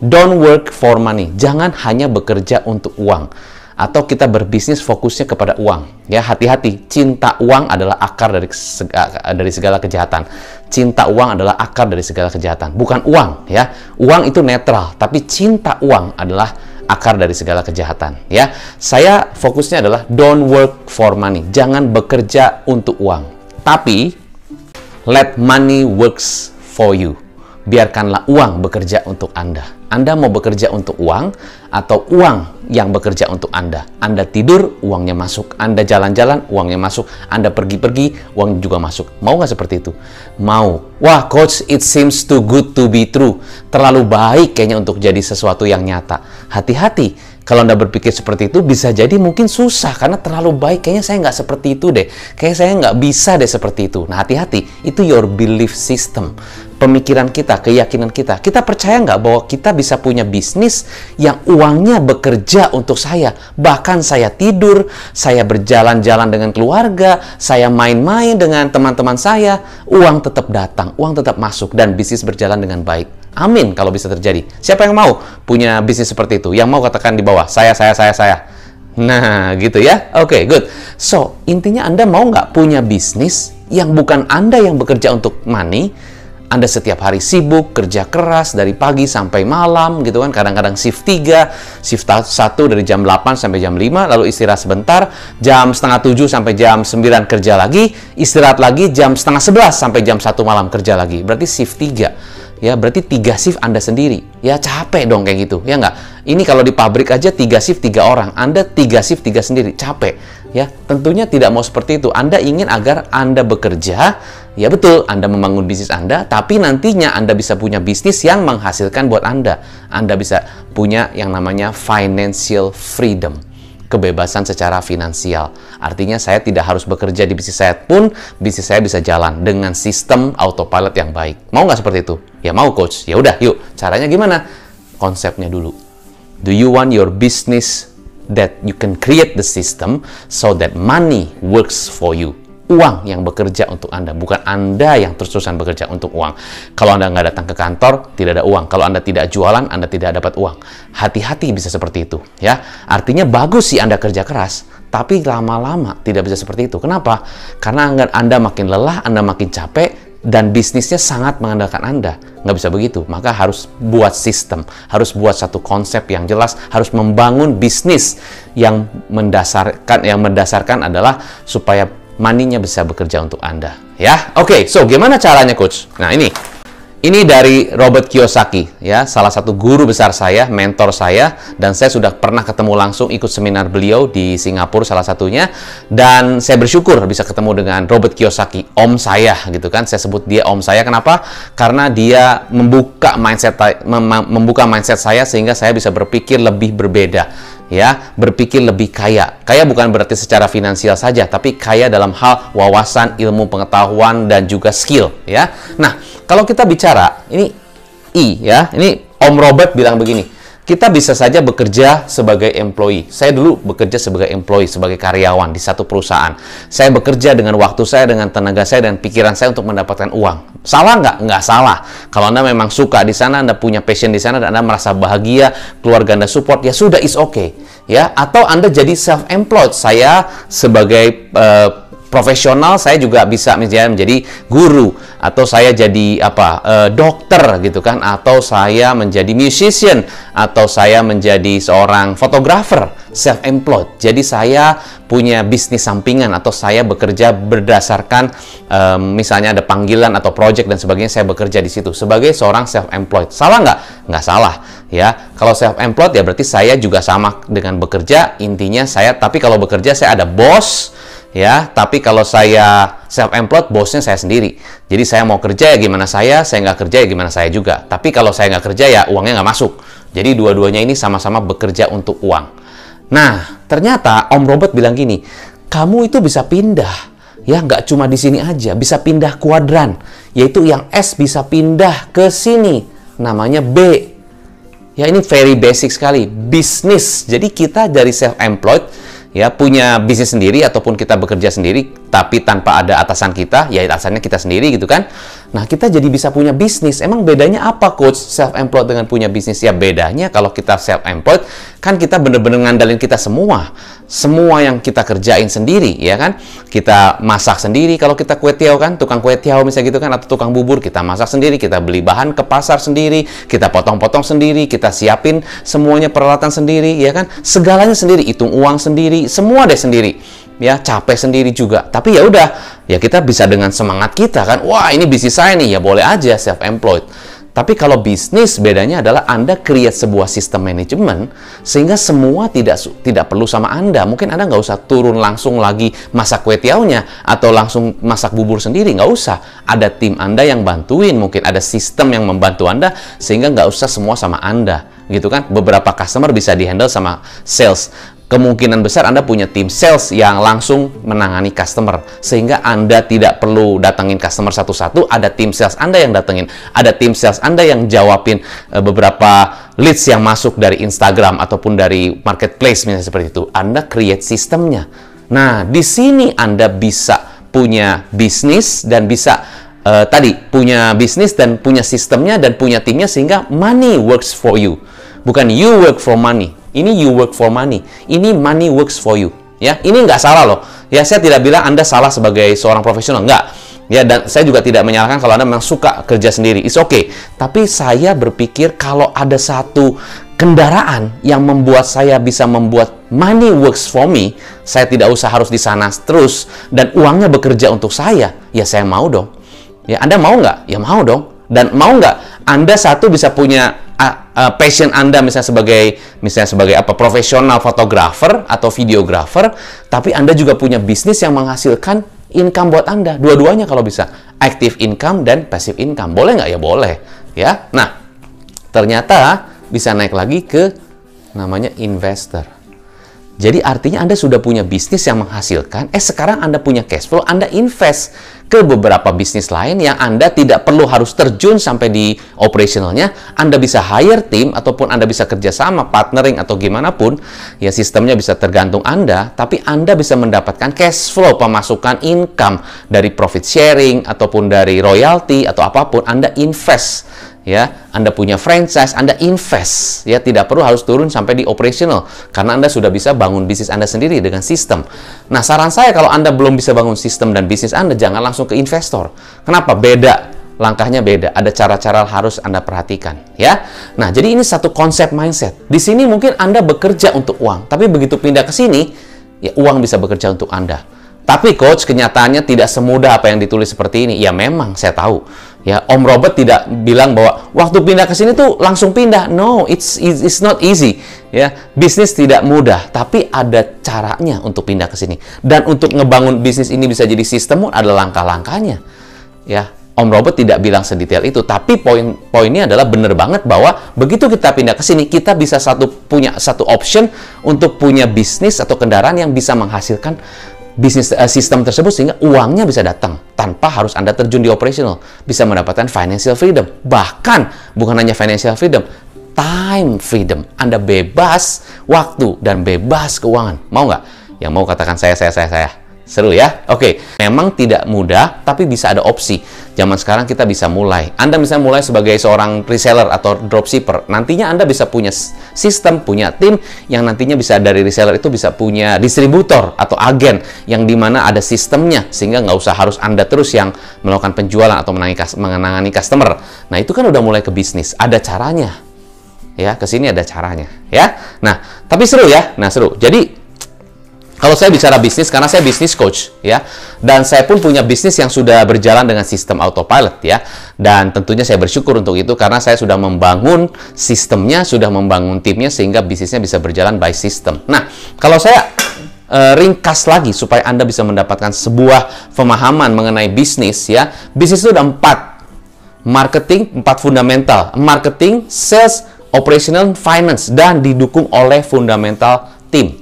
Don't work for money. Jangan hanya bekerja untuk uang. Atau kita berbisnis fokusnya kepada uang. Ya, hati-hati. Cinta uang adalah akar dari segala kejahatan. Cinta uang adalah akar dari segala kejahatan. Bukan uang, ya. Uang itu netral, tapi cinta uang adalah akar dari segala kejahatan. Ya, saya fokusnya adalah don't work for money. Jangan bekerja untuk uang. Tapi let money works for you. Biarkanlah uang bekerja untuk Anda. Anda mau bekerja untuk uang atau uang yang bekerja untuk Anda? Anda tidur, uangnya masuk. Anda jalan-jalan, uangnya masuk. Anda pergi-pergi, uang juga masuk. Mau nggak seperti itu? Mau. Wah, coach, it seems too good to be true. Terlalu baik kayaknya untuk jadi sesuatu yang nyata. Hati-hati. Kalau Anda berpikir seperti itu, bisa jadi mungkin susah. Karena terlalu baik, kayaknya saya nggak seperti itu deh. Kayaknya saya nggak bisa deh seperti itu. Nah, hati-hati. Itu your belief system. Pemikiran kita, keyakinan kita. Kita percaya nggak bahwa kita bisa punya bisnis yang uangnya bekerja untuk saya? Bahkan saya tidur, saya berjalan-jalan dengan keluarga, saya main-main dengan teman-teman saya, uang tetap datang, uang tetap masuk, dan bisnis berjalan dengan baik. Amin kalau bisa terjadi. Siapa yang mau punya bisnis seperti itu? Yang mau katakan di bawah, saya. Nah, gitu ya. Oke, good. So, intinya Anda mau nggak punya bisnis yang bukan Anda yang bekerja untuk money? Anda setiap hari sibuk, kerja keras dari pagi sampai malam gitu kan. Kadang-kadang shift 3, shift 1 dari jam 8 sampai jam 5, lalu istirahat sebentar, jam setengah 7 sampai jam 9 kerja lagi, istirahat lagi jam setengah 11 sampai jam 1 malam kerja lagi. Berarti shift 3. Ya, berarti 3 shift Anda sendiri. Ya, capek dong kayak gitu. Ya nggak? Ini kalau di pabrik aja 3 shift 3 orang. Anda 3 shift 3 sendiri. Capek. Ya, tentunya tidak mau seperti itu. Anda ingin agar Anda bekerja, ya betul, Anda membangun bisnis Anda, tapi nantinya Anda bisa punya bisnis yang menghasilkan buat Anda. Anda bisa punya yang namanya financial freedom. Kebebasan secara finansial. Artinya saya tidak harus bekerja di bisnis saya pun, bisnis saya bisa jalan dengan sistem autopilot yang baik. Mau nggak seperti itu? Ya mau, coach. Ya udah, yuk. Caranya gimana? Konsepnya dulu. Do you want your business that you can create the system so that money works for you? Uang yang bekerja untuk Anda, bukan Anda yang terus-terusan bekerja untuk uang. Kalau Anda nggak datang ke kantor, tidak ada uang. Kalau Anda tidak jualan, Anda tidak dapat uang. Hati-hati bisa seperti itu, ya. Artinya bagus sih Anda kerja keras, tapi lama-lama tidak bisa seperti itu. Kenapa? Karena Anda makin lelah, Anda makin capek, dan bisnisnya sangat mengandalkan Anda. Nggak bisa begitu. Maka harus buat sistem, harus buat satu konsep yang jelas, harus membangun bisnis yang mendasarkan adalah supaya money-nya bisa bekerja untuk Anda. Ya, oke. So, gimana caranya, coach? Nah, ini dari Robert Kiyosaki, ya, salah satu guru besar saya, mentor saya, dan saya sudah pernah ketemu langsung ikut seminar beliau di Singapura salah satunya, dan saya bersyukur bisa ketemu dengan Robert Kiyosaki, om saya, gitu kan. Saya sebut dia om saya, kenapa? Karena dia membuka mindset saya sehingga saya bisa berpikir lebih berbeda. Ya, berpikir lebih kaya. Kaya bukan berarti secara finansial saja, tapi kaya dalam hal wawasan, ilmu, pengetahuan, dan juga skill, ya. Nah, kalau kita bicara, ini Om Robert bilang begini, kita bisa saja bekerja sebagai employee. Saya dulu bekerja sebagai employee, sebagai karyawan di satu perusahaan. Saya bekerja dengan waktu saya, dengan tenaga saya, dan pikiran saya untuk mendapatkan uang. Salah nggak? Nggak salah. Kalau Anda memang suka di sana, Anda punya passion di sana, dan Anda merasa bahagia, keluarga Anda support, ya sudah, is okay. Ya, atau Anda jadi self-employed. Saya sebagai profesional, saya juga bisa misalnya menjadi guru, atau saya jadi dokter gitu kan, atau saya menjadi musician, atau saya menjadi seorang fotografer, self-employed. Jadi saya punya bisnis sampingan, atau saya bekerja berdasarkan misalnya ada panggilan atau project dan sebagainya, saya bekerja di situ sebagai seorang self-employed. Salah nggak? Nggak salah. Ya, kalau self-employed ya berarti saya juga sama dengan bekerja. Intinya tapi kalau bekerja saya ada bos. Ya, tapi kalau saya self-employed, bosnya saya sendiri. Jadi saya mau kerja ya gimana saya nggak kerja ya gimana saya juga. Tapi kalau saya nggak kerja ya uangnya nggak masuk. Jadi dua-duanya ini sama-sama bekerja untuk uang. Nah, ternyata Om Robert bilang gini, kamu itu bisa pindah. Ya, nggak cuma di sini aja, bisa pindah kuadran. Yaitu yang S bisa pindah ke sini. Namanya B. Ya, ini very basic sekali. Bisnis. Jadi kita dari self-employed, ya, punya bisnis sendiri ataupun kita bekerja sendiri tapi tanpa ada atasan kita, ya atasannya kita sendiri gitu kan. Nah, kita jadi bisa punya bisnis. Emang bedanya apa, coach, self-employed dengan punya bisnis? Ya, bedanya kalau kita self-employed kan kita bener-bener ngandalin kita semua yang kita kerjain sendiri, ya kan. Kita masak sendiri kalau kita kue tiaw kan, tukang kue tiaw misalnya gitu kan, atau tukang bubur, kita masak sendiri, kita beli bahan ke pasar sendiri, kita potong-potong sendiri, kita siapin semuanya peralatan sendiri, ya kan. Segalanya sendiri, hitung uang sendiri, semua deh sendiri. Ya, capek sendiri juga. Tapi ya udah, ya kita bisa dengan semangat kita kan, wah ini bisnis saya nih, ya boleh aja self-employed. Tapi kalau bisnis, bedanya adalah Anda create sebuah sistem manajemen sehingga semua tidak perlu sama Anda. Mungkin Anda nggak usah turun langsung lagi masak kue tiaunya atau langsung masak bubur sendiri, nggak usah. Ada tim Anda yang bantuin, mungkin ada sistem yang membantu Anda sehingga nggak usah semua sama Anda, gitu kan. Beberapa customer bisa dihandle sama sales. Kemungkinan besar Anda punya tim sales yang langsung menangani customer. Sehingga Anda tidak perlu datangin customer satu-satu, ada tim sales Anda yang datengin. Ada tim sales Anda yang jawabin beberapa leads yang masuk dari Instagram ataupun dari marketplace misalnya seperti itu. Anda create sistemnya. Nah, di sini Anda bisa punya bisnis dan bisa punya bisnis dan punya sistemnya dan punya timnya sehingga money works for you. Bukan you work for money. Ini you work for money. Ini money works for you. Ya, ini nggak salah loh. Ya, saya tidak bilang Anda salah sebagai seorang profesional. Nggak. Ya, dan saya juga tidak menyalahkan kalau Anda memang suka kerja sendiri. It's okay. Tapi saya berpikir kalau ada satu kendaraan yang membuat saya bisa membuat money works for me, saya tidak usah harus di sana terus, dan uangnya bekerja untuk saya, ya saya mau dong. Ya, Anda mau nggak? Ya mau dong. Dan mau nggak Anda satu bisa punya passion Anda misalnya sebagai profesional fotografer atau videografer, tapi Anda juga punya bisnis yang menghasilkan income buat Anda. Dua-duanya kalau bisa, active income dan passive income. Boleh nggak? Ya boleh. Ya. Nah, ternyata bisa naik lagi ke namanya investor. Jadi artinya Anda sudah punya bisnis yang menghasilkan, sekarang Anda punya cash flow, Anda invest ke beberapa bisnis lain yang Anda tidak perlu harus terjun sampai di operationalnya. Anda bisa hire tim, ataupun Anda bisa kerjasama, partnering, atau gimana pun. Ya, sistemnya bisa tergantung Anda, tapi Anda bisa mendapatkan cash flow, pemasukan income dari profit sharing, ataupun dari royalty, atau apapun. Anda invest. Ya, Anda punya franchise, Anda invest, ya, tidak perlu harus turun sampai di operational karena Anda sudah bisa bangun bisnis Anda sendiri dengan sistem. Nah, saran saya kalau Anda belum bisa bangun sistem dan bisnis Anda, jangan langsung ke investor. Kenapa? Beda, langkahnya beda. Ada cara-cara harus Anda perhatikan, ya. Nah, jadi ini satu konsep mindset. Di sini mungkin Anda bekerja untuk uang, tapi begitu pindah ke sini, ya uang bisa bekerja untuk Anda. Tapi coach, kenyataannya tidak semudah apa yang ditulis seperti ini. Ya memang saya tahu. Ya, Om Robert tidak bilang bahwa waktu pindah ke sini tuh langsung pindah. No, it's not easy. Ya, bisnis tidak mudah, tapi ada caranya untuk pindah ke sini. Dan untuk ngebangun bisnis ini bisa jadi sistem, ada langkah-langkahnya. Ya, Om Robert tidak bilang sedetail itu, tapi poinnya adalah benar banget bahwa begitu kita pindah ke sini, kita bisa punya satu option untuk punya bisnis atau kendaraan yang bisa menghasilkan bisnis sistem tersebut sehingga uangnya bisa datang tanpa harus Anda terjun di operational, bisa mendapatkan financial freedom, bahkan bukan hanya financial freedom, time freedom. Anda bebas waktu dan bebas keuangan. Mau nggak? Yang mau katakan saya. Seru ya? Oke. Memang tidak mudah, tapi bisa ada opsi. Zaman sekarang kita bisa mulai. Anda misalnya mulai sebagai seorang reseller atau dropshipper. Nantinya Anda bisa punya sistem, punya tim, yang nantinya bisa dari reseller itu bisa punya distributor atau agen, yang dimana ada sistemnya, sehingga nggak usah harus Anda terus yang melakukan penjualan atau menangani customer. Nah, itu kan udah mulai ke bisnis. Ada caranya. Ya, ke sini ada caranya. Ya. Nah, tapi seru ya? Nah, seru. Jadi, kalau saya bicara bisnis, karena saya bisnis coach, ya, dan saya pun punya bisnis yang sudah berjalan dengan sistem autopilot, ya, dan tentunya saya bersyukur untuk itu karena saya sudah membangun sistemnya, sudah membangun timnya sehingga bisnisnya bisa berjalan by system. Nah, kalau saya ringkas lagi supaya Anda bisa mendapatkan sebuah pemahaman mengenai bisnis, ya, bisnis itu ada 4 marketing, 4 fundamental, marketing, sales, operational, finance, dan didukung oleh fundamental tim,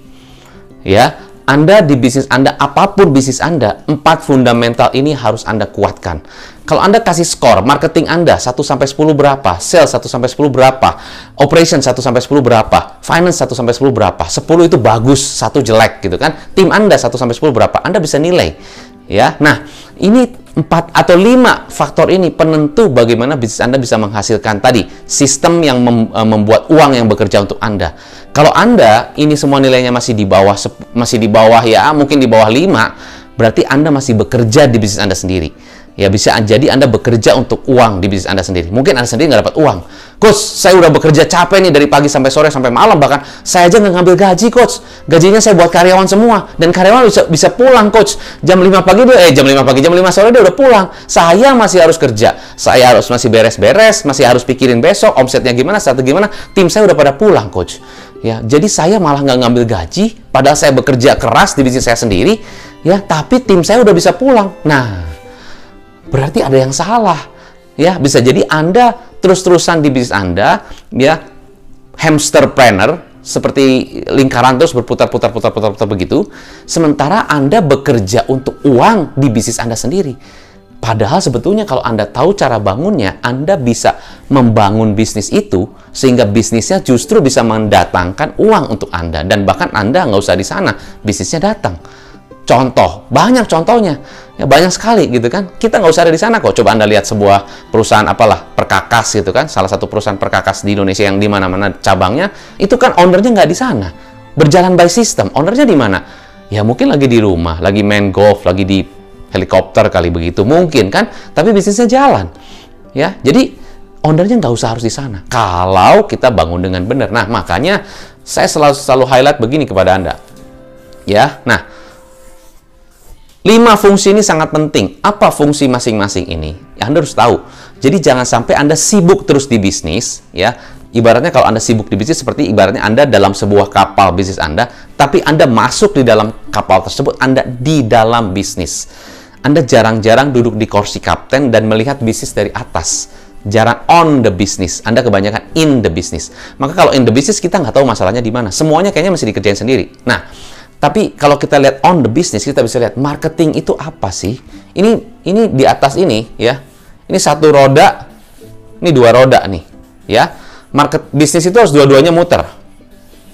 ya. Anda di bisnis Anda, apapun bisnis Anda, 4 fundamental ini harus Anda kuatkan. Kalau Anda kasih skor, marketing Anda 1-10 berapa, sales 1-10 berapa, operation 1-10 berapa, finance 1-10 berapa, 10 itu bagus, 1 jelek gitu kan. Tim Anda 1-10 berapa, Anda bisa nilai. Ya, nah ini 4 atau 5 faktor ini penentu bagaimana bisnis Anda bisa menghasilkan tadi sistem yang membuat uang yang bekerja untuk Anda. Kalau Anda ini semua nilainya masih di bawah ya, mungkin di bawah 5, berarti Anda masih bekerja di bisnis Anda sendiri. Ya, bisa jadi Anda bekerja untuk uang di bisnis Anda sendiri. Mungkin Anda sendiri nggak dapat uang. Coach, saya udah bekerja capek nih dari pagi sampai sore sampai malam, bahkan saya aja nggak ngambil gaji, Coach. Gajinya saya buat karyawan semua, dan karyawan bisa pulang, Coach. Jam 5 pagi jam 5 sore dia udah pulang. Saya masih harus kerja. Saya masih beres-beres, masih harus pikirin besok omsetnya gimana, strategi gimana. Tim saya udah pada pulang, Coach. Ya, jadi saya malah nggak ngambil gaji, padahal saya bekerja keras di bisnis saya sendiri, ya, tapi tim saya udah bisa pulang. Nah, berarti ada yang salah. Ya, bisa jadi Anda terus-terusan di bisnis Anda, ya, hamsterpreneur, seperti lingkaran terus berputar-putar begitu, sementara Anda bekerja untuk uang di bisnis Anda sendiri. Padahal sebetulnya kalau Anda tahu cara bangunnya, Anda bisa membangun bisnis itu sehingga bisnisnya justru bisa mendatangkan uang untuk Anda, dan bahkan Anda nggak usah di sana, bisnisnya datang. Contoh, banyak contohnya, ya banyak sekali gitu kan. Kita nggak usah ada di sana kok. Coba Anda lihat sebuah perusahaan perkakas gitu kan, salah satu perusahaan perkakas di Indonesia yang di mana-mana cabangnya, itu kan ownernya nggak di sana, berjalan by system. Ownernya di mana? Ya mungkin lagi di rumah, lagi main golf, lagi di helikopter kali begitu, mungkin kan, tapi bisnisnya jalan. Ya, jadi ownernya nggak usah harus di sana. Kalau kita bangun dengan benar. Nah, makanya saya selalu highlight begini kepada Anda. Ya, nah, 5 fungsi ini sangat penting. Apa fungsi masing-masing ini? Ya, Anda harus tahu. Jadi jangan sampai Anda sibuk terus di bisnis, ya. Ibaratnya kalau Anda sibuk di bisnis seperti ibaratnya Anda dalam sebuah kapal bisnis Anda, tapi Anda masuk di dalam kapal tersebut, Anda di dalam bisnis. Anda jarang-jarang duduk di kursi kapten dan melihat bisnis dari atas. Jarang on the business. Anda kebanyakan in the business. Maka kalau in the business kita nggak tahu masalahnya di mana. Semuanya kayaknya masih dikerjain sendiri. Nah, tapi kalau kita lihat on the business, kita bisa lihat marketing itu apa sih? Ini di atas ini ya. Ini 1 roda, ini 2 roda nih, ya. Bisnis itu harus dua-duanya muter.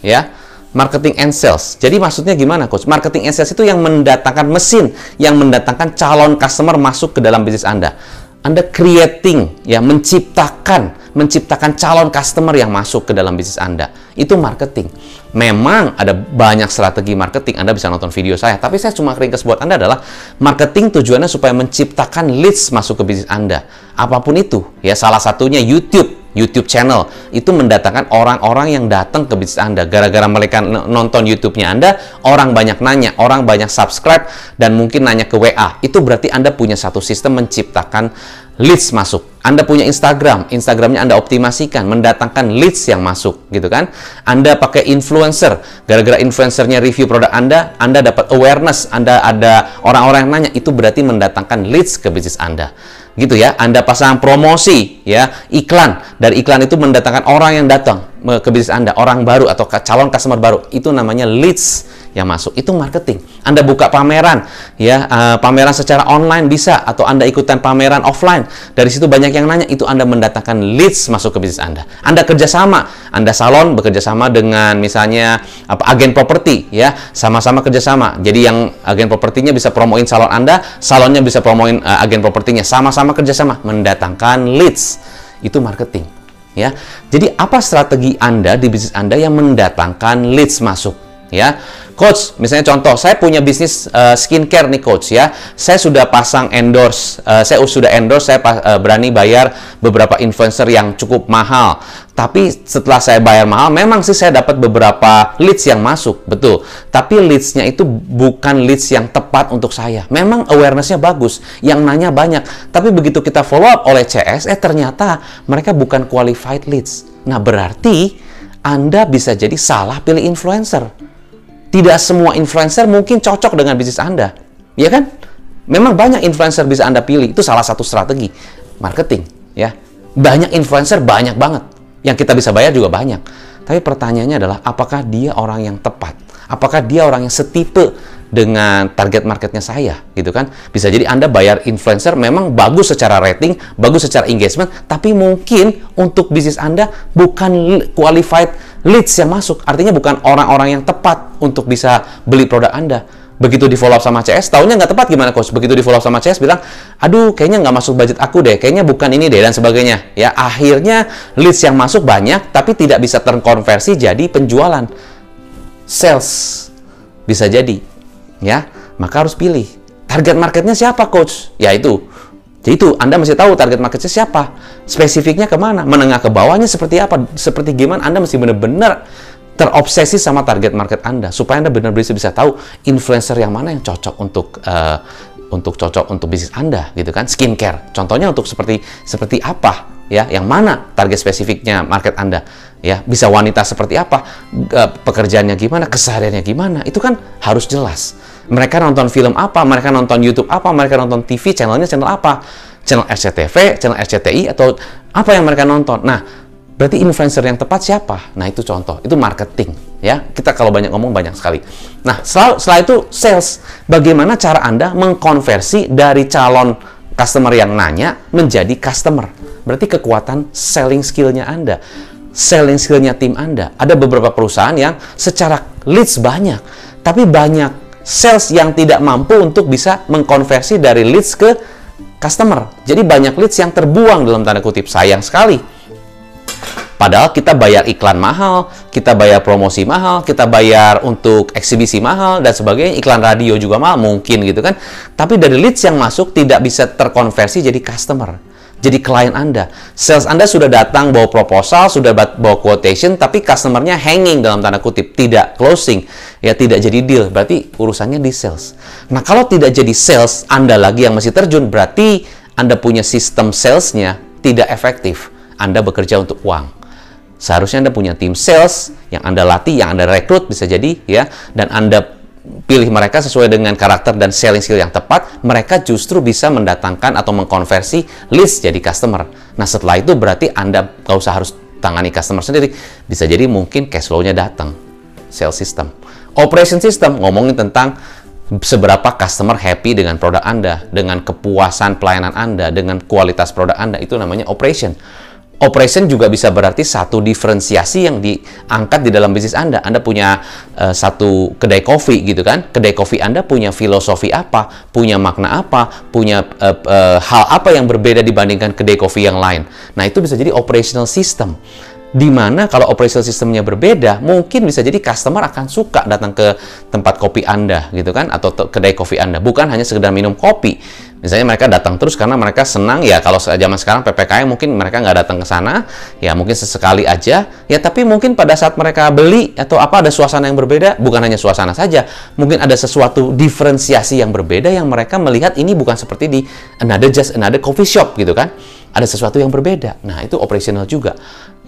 Ya. Marketing and sales. Jadi maksudnya gimana, Coach? Marketing and sales itu yang mendatangkan mesin, yang mendatangkan calon customer masuk ke dalam bisnis Anda. Anda creating, ya, menciptakan calon customer yang masuk ke dalam bisnis Anda. Itu marketing. Memang ada banyak strategi marketing. Anda bisa nonton video saya, tapi saya cuma ringkas buat Anda adalah marketing tujuannya supaya menciptakan leads masuk ke bisnis Anda. Apapun itu, ya, salah satunya YouTube channel itu mendatangkan orang-orang yang datang ke bisnis Anda. Gara-gara mereka nonton YouTube-nya Anda, orang banyak nanya, orang banyak subscribe, dan mungkin nanya ke WA. Itu berarti Anda punya satu sistem menciptakan leads masuk. Anda punya Instagramnya Anda optimasikan, mendatangkan leads yang masuk, gitu kan? Anda pakai influencer, gara-gara influencernya review produk Anda dapat awareness, Anda ada orang-orang yang nanya, itu berarti mendatangkan leads ke bisnis Anda. Gitu ya, Anda pasang promosi, ya, iklan. Dari iklan itu mendatangkan orang yang datang ke bisnis Anda, orang baru atau calon customer baru. Itu namanya leads yang masuk. Itu marketing. Anda buka pameran, ya, pameran secara online bisa, atau Anda ikutan pameran offline. Dari situ banyak yang nanya, itu Anda mendatangkan leads masuk ke bisnis Anda. Anda kerjasama, Anda salon bekerjasama dengan misalnya agen properti, ya, sama-sama kerjasama. Jadi yang agen propertinya bisa promoin salon Anda, salonnya bisa promoin agen propertinya, sama-sama kerjasama, mendatangkan leads. Itu marketing, ya. Jadi apa strategi Anda di bisnis Anda yang mendatangkan leads masuk, ya? Coach, misalnya contoh, saya punya bisnis skincare nih, Coach, ya. Saya sudah pasang endorse, saya berani bayar beberapa influencer yang cukup mahal. Tapi setelah saya bayar mahal, memang sih saya dapat beberapa leads yang masuk, betul. Tapi leads-nya itu bukan leads yang tepat untuk saya. Memang awareness-nya bagus, yang nanya banyak. Tapi begitu kita follow up oleh CS, ternyata mereka bukan qualified leads. Nah, berarti Anda bisa jadi salah pilih influencer. Tidak semua influencer mungkin cocok dengan bisnis Anda, ya kan? Memang banyak influencer bisa Anda pilih, itu salah satu strategi marketing, ya. Banyak influencer, banyak banget. Yang kita bisa bayar juga banyak. Tapi pertanyaannya adalah, apakah dia orang yang tepat? Apakah dia orang yang setipe dengan target marketnya saya, gitu kan? Bisa jadi Anda bayar influencer memang bagus secara rating, bagus secara engagement, tapi mungkin untuk bisnis Anda bukan qualified leads yang masuk. Artinya bukan orang-orang yang tepat untuk bisa beli produk Anda. Begitu di follow up sama CS, taunya nggak tepat gimana coach? Begitu di follow up sama CS bilang, aduh kayaknya nggak masuk budget aku deh, kayaknya bukan ini deh, dan sebagainya. Ya, akhirnya leads yang masuk banyak, tapi tidak bisa terkonversi jadi penjualan. Sales. Bisa jadi. Ya, maka harus pilih target marketnya siapa coach, ya itu. Jadi itu Anda mesti tahu target marketnya siapa, spesifiknya kemana, menengah ke bawahnya seperti apa, seperti gimana. Anda mesti benar-benar terobsesi sama target market Anda supaya Anda benar-benar bisa tahu influencer yang mana yang cocok untuk bisnis Anda, gitu kan. Skincare contohnya untuk seperti apa ya, yang mana target spesifiknya market Anda ya, bisa wanita seperti apa, pekerjaannya gimana, kesehariannya gimana, itu kan harus jelas. Mereka nonton film apa, mereka nonton YouTube apa, mereka nonton TV, channelnya channel apa, channel RCTV, channel RCTI, atau apa yang mereka nonton. Nah, berarti influencer yang tepat siapa? Nah, itu contoh, itu marketing ya. Kita kalau banyak ngomong banyak sekali. Nah, setelah itu sales. Bagaimana cara Anda mengkonversi dari calon customer yang nanya menjadi customer? Berarti kekuatan selling skill-nya Anda, selling skill-nya tim Anda. Ada beberapa perusahaan yang secara leads banyak, tapi banyak sales yang tidak mampu untuk bisa mengkonversi dari leads ke customer. Jadi banyak leads yang terbuang dalam tanda kutip. Sayang sekali. Padahal kita bayar iklan mahal, kita bayar promosi mahal, kita bayar untuk eksibisi mahal, dan sebagainya. Iklan radio juga mahal, mungkin gitu kan. Tapi dari leads yang masuk tidak bisa terkonversi jadi customer, jadi klien Anda. Sales Anda sudah datang bawa proposal, sudah bawa quotation, tapi customernya hanging dalam tanda kutip, tidak closing, ya tidak jadi deal. Berarti urusannya di sales. Nah, kalau tidak jadi sales, Anda lagi yang masih terjun, berarti Anda punya sistem salesnya tidak efektif. Anda bekerja untuk uang. Seharusnya Anda punya tim sales yang Anda latih, yang Anda rekrut, bisa jadi ya, dan Anda pilih mereka sesuai dengan karakter dan selling skill yang tepat. Mereka justru bisa mendatangkan atau mengkonversi leads jadi customer. Nah, setelah itu berarti Anda nggak usah harus tangani customer sendiri. Bisa jadi mungkin cash flow-nya datang. Sales system. Operation system, ngomongin tentang seberapa customer happy dengan produk Anda, dengan kepuasan pelayanan Anda, dengan kualitas produk Anda. Itu namanya operation. Operation juga bisa berarti satu diferensiasi yang diangkat di dalam bisnis Anda. Anda punya satu kedai kopi gitu kan. Kedai kopi Anda punya filosofi apa, punya makna apa, punya hal apa yang berbeda dibandingkan kedai kopi yang lain. Nah, itu bisa jadi operational system. Dimana kalau operational sistemnya berbeda, mungkin bisa jadi customer akan suka datang ke tempat kopi Anda gitu kan, atau kedai kopi Anda, bukan hanya sekedar minum kopi. Misalnya mereka datang terus karena mereka senang, ya kalau zaman sekarang PPKM mungkin mereka nggak datang ke sana, ya mungkin sesekali aja, ya tapi mungkin pada saat mereka beli atau apa ada suasana yang berbeda, bukan hanya suasana saja, mungkin ada sesuatu diferensiasi yang berbeda yang mereka melihat ini bukan seperti di another coffee shop gitu kan. Ada sesuatu yang berbeda. Nah, itu operational juga.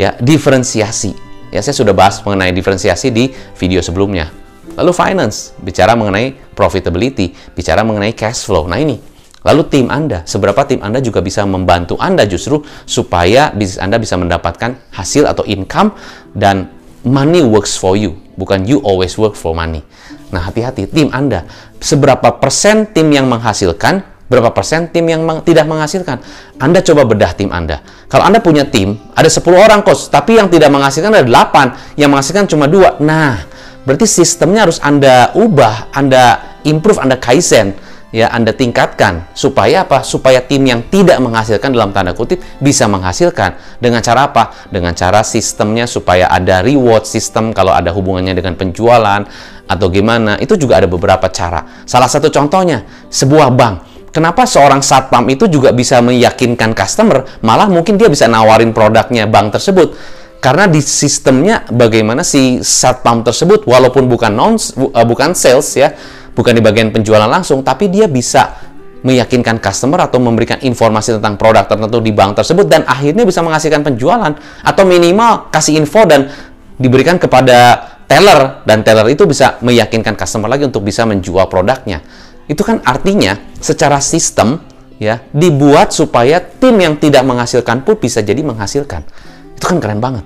Ya, diferensiasi. Ya, saya sudah bahas mengenai diferensiasi di video sebelumnya. Lalu finance, bicara mengenai profitability, bicara mengenai cash flow. Nah, ini. Lalu tim Anda, seberapa tim Anda juga bisa membantu Anda justru supaya bisnis Anda bisa mendapatkan hasil atau income, dan money works for you, bukan you always work for money. Nah, hati-hati tim Anda. Seberapa persen tim yang menghasilkan, berapa persen tim yang tidak menghasilkan. Anda coba bedah tim Anda. Kalau Anda punya tim, ada 10 orang coach, tapi yang tidak menghasilkan ada 8, yang menghasilkan cuma 2. Nah, berarti sistemnya harus Anda ubah, Anda improve, Anda kaizen, ya Anda tingkatkan. Supaya apa? Supaya tim yang tidak menghasilkan dalam tanda kutip bisa menghasilkan. Dengan cara apa? Dengan cara sistemnya supaya ada reward system kalau ada hubungannya dengan penjualan atau gimana. Itu juga ada beberapa cara. Salah satu contohnya, sebuah bank. Kenapa seorang satpam itu juga bisa meyakinkan customer, malah mungkin dia bisa nawarin produknya bank tersebut. Karena di sistemnya bagaimana si satpam tersebut, walaupun bukan sales ya, bukan di bagian penjualan langsung, tapi dia bisa meyakinkan customer atau memberikan informasi tentang produk tertentu di bank tersebut, dan akhirnya bisa menghasilkan penjualan, atau minimal kasih info dan diberikan kepada teller, dan teller itu bisa meyakinkan customer lagi untuk bisa menjual produknya. Itu kan artinya secara sistem ya dibuat supaya tim yang tidak menghasilkan pun bisa jadi menghasilkan. Itu kan keren banget.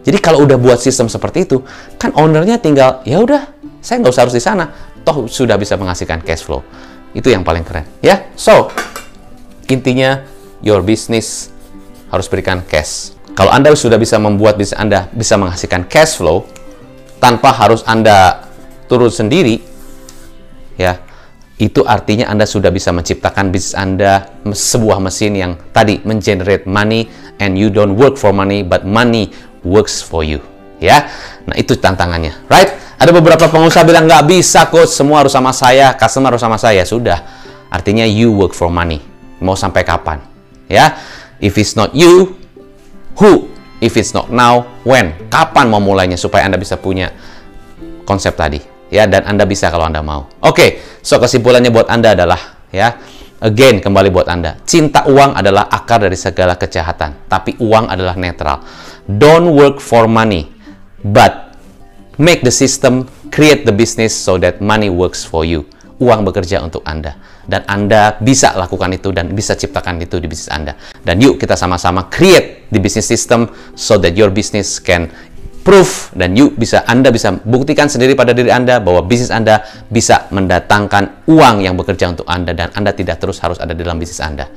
Jadi kalau udah buat sistem seperti itu, kan ownernya tinggal ya udah saya nggak usah harus di sana, toh sudah bisa menghasilkan cash flow. Itu yang paling keren, ya. So, intinya your business harus berikan cash. Kalau Anda sudah bisa membuat bisnis Anda bisa menghasilkan cash flow tanpa harus Anda turun sendiri, ya, itu artinya Anda sudah bisa menciptakan bisnis Anda sebuah mesin yang tadi mengenerate money, and you don't work for money, but money works for you, ya. Nah, itu tantangannya, right? Ada beberapa pengusaha bilang, nggak bisa coach, semua harus sama saya, customer harus sama saya. Sudah, artinya you work for money. Mau sampai kapan? Ya, if it's not you, who? If it's not now, when? Kapan mau mulainya supaya Anda bisa punya konsep tadi? Ya, dan Anda bisa kalau Anda mau. Oke, so kesimpulannya buat Anda adalah, ya, again, kembali buat Anda. Cinta uang adalah akar dari segala kejahatan, tapi uang adalah netral. Don't work for money, but make the system, create the business so that money works for you. Uang bekerja untuk Anda. Dan Anda bisa lakukan itu dan bisa ciptakan itu di bisnis Anda. Dan yuk kita sama-sama create the business system so that your business can prove, dan Anda bisa buktikan sendiri pada diri Anda bahwa bisnis Anda bisa mendatangkan uang yang bekerja untuk Anda, dan Anda tidak terus harus ada di dalam bisnis Anda.